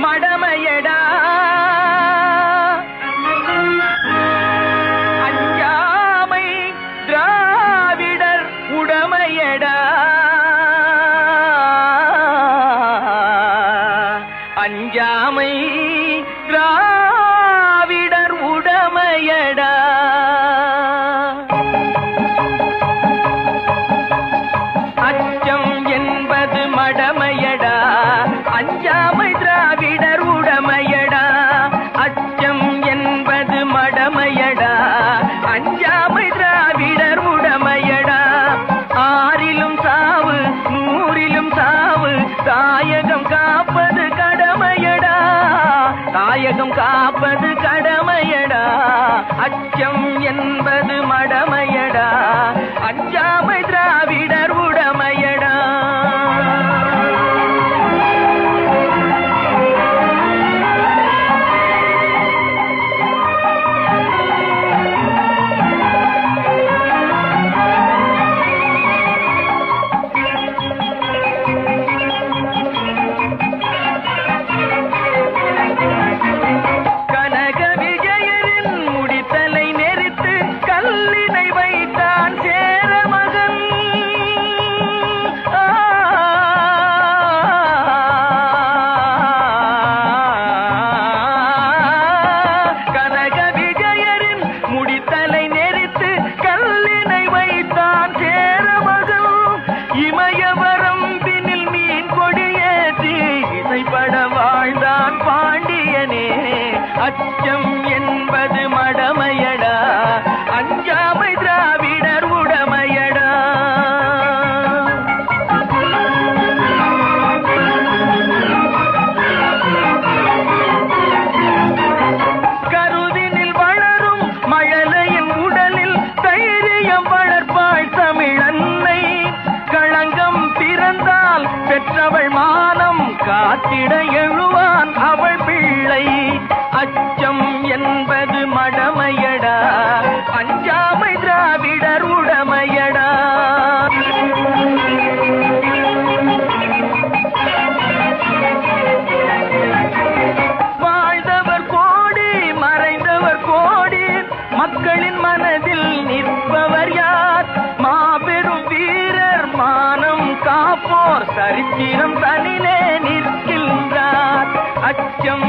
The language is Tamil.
மடமையடா அஞ்சாமை திராவிடர் உடமையடா அஞ்சாமை திராவிடர் உடமையடா அச்சம் என்பது மடமையடா அஞ்சாமை திராவிடர் உடமையடா அச்சம் என்பது மடமையடா அஞ்சாமை திராவிடர் உடமையடா ஆறிலும் சாவு நூறிலும் சாவு தாயகம் காப்பது கடமையடா தாயகம் காப்பது கடமையடா அச்சம் என்பது மடமையடா அஞ்சாமை திராவிடர் உடமையடா வாழ்ந்தான் பாண்டியனே அச்சம் என்பது மடமையடா அஞ்சாமை திராவிடர் உடமையடா கருவினில் வளரும் மழலையின் உடலில் தைரியம் வளர்ப்பாள் தமிழன்னை களங்கம் பிறந்தால் பெற்றவள் மானம் காத்திட எழுவான் அவள் பிள்ளை அச்சம் என்பது மடமையடா அஞ்சாமை திராவிடர் உடமையடா வாழ்ந்தவர் கோடி மறைந்தவர் கோடி மக்களின் மனதில் நிற்பவர் யார் மாபெரும் வீரர் மானம் காப்போர் சரித்திரம் தனிலே நிற்கின்றார் அச்சம்